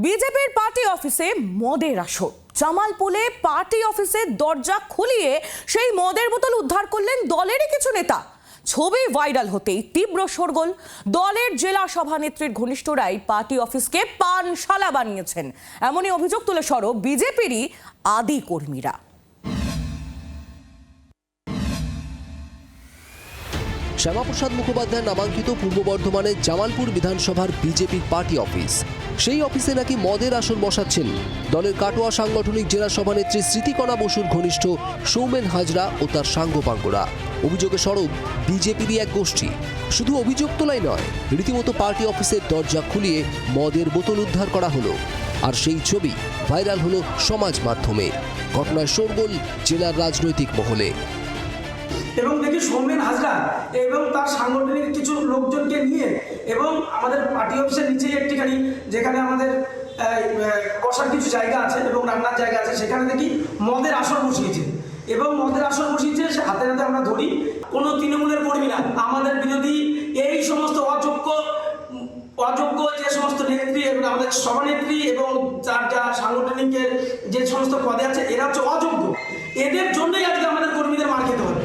বিজেপির পার্টি অফিসে মদের আসর। জামালপুরে পার্টি অফিসের দরজা খুলিয়ে সেই মদের বোতল উদ্ধার করলেন দলেরই কিছু নেতা। ছবি ভাইরাল হতেই তীব্র শোরগোল। দলের জেলা সভানেত্রীর ঘনিষ্ঠরাই পার্টি অফিসকে পানশালা বানিয়েছেন, এমনই অভিযোগ তুলে সরব বিজেপিরই আদি কর্মীরা। শ্যামাপ্রসাদ মুখোপাধ্যায় নামাঙ্কিত পূর্ব বর্ধমানের জামালপুর বিধানসভার বিজেপির পার্টি অফিস। সেই অফিসে নাকি মদের আসর বসাচ্ছেন দলের কাটোয়া সাংগঠনিক জেলা সভানেত্রী স্মৃতিকণা বসুর ঘনিষ্ঠ সৌমেন হাজরা ও তার সাঙ্গপাঙ্গরা। অভিযোগে সরব বিজেপিরই এক গোষ্ঠী। শুধু অভিযোগ তোলাই নয়, রীতিমতো পার্টি অফিসের দরজা খুলিয়ে মদের বোতল উদ্ধার করা হলো। আর সেই ছবি ভাইরাল হলো সমাজ মাধ্যমে। ঘটনায় শোরগোল জেলার রাজনৈতিক মহলে। এবং দেখি সৌমেন হাজরা এবং তার সাংগঠনিক কিছু লোকজনকে নিয়ে এবং আমাদের পার্টি অফিসের নিচেই একটিখানি যেখানে আমাদের বসার কিছু জায়গা আছে এবং রান্নার জায়গা আছে, সেখানে দেখি মদের আসর বসিয়েছে এবং মদের আসর বসিয়েছে সে হাতে হাতে আমরা ধরি। কোনো তৃণমূলের কর্মী না, আমাদের বিরোধী এই সমস্ত অযোগ্য যে সমস্ত নেত্রী এবং আমাদের সভানেত্রী এবং যার যা সাংগঠনিকের যে সমস্ত পদে আছে, এরা হচ্ছে অযোগ্য। এদের জন্যই আজকে আমাদের কর্মীদের মার খেতে হবে।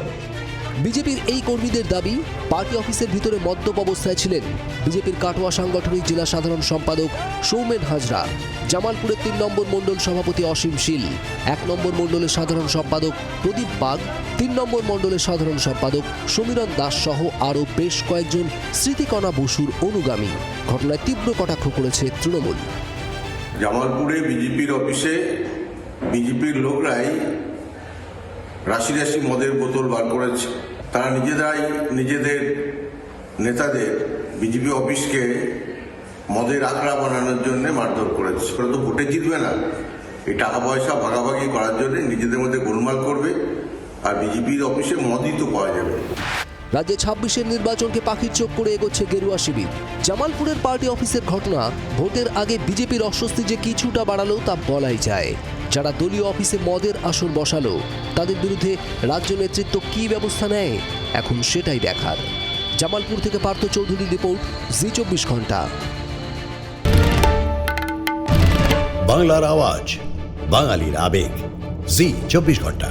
বিজেপির এই কর্মীদের দাবি, পার্টি অফিসের ভিতরে মদ্যপ অবস্থায় ছিলেন বিজেপির কাটোয়া সাংগঠনিক জেলা সাধারণ সম্পাদক সৌমেন হাজরা, জামালপুরের ৩ নম্বর মণ্ডল সভাপতি অসীম শীল, ১ নম্বর মণ্ডলের সাধারণ সম্পাদক প্রদীপ বাগ, ৩ নম্বর মণ্ডলের সাধারণ সম্পাদক সমীরণ দাস সহ আরও বেশ কয়েকজন স্মৃতিকণা বসুর অনুগামী। ঘটনায় তীব্র কটাক্ষ করেছে তৃণমূল। জামালপুরে বিজেপির অফিসে বিজেপির লোকরাই রাশি রাশি মদের বোতল বার করেছে। তারা নিজেরাই নিজেদের নেতাদের বিজেপি অফিসকে মদের আখড়া বানানোর জন্য মারধর করেছে। ওরা তো ভোটে জিতবে না, এই টাকা পয়সা ভাগাভাগি করার জন্য নিজেদের মধ্যে গোলমাল করবে, আর বিজেপির অফিসে মদই তো পাওয়া যাবে। রাজ্যে ২৬-এর নির্বাচনকে পাখির চোখ করে এগোচ্ছে গেরুয়া শিবির। জামালপুরের পার্টি অফিসের ঘটনা ভোটের আগে বিজেপির অস্বস্তি যে কিছুটা বাড়ালেও তা বলাই যায়। যারা দলীয় অফিসে মদের আসর বসালো, তাদের বিরুদ্ধে রাজ্য নেতৃত্ব কী ব্যবস্থা নেয়, এখন সেটাই দেখার। জামালপুর থেকে পার্থ চৌধুরীর রিপোর্ট, জি24 ঘন্টা। বাংলার আওয়াজ, বাঙালির আবেগ, জি24 ঘন্টা।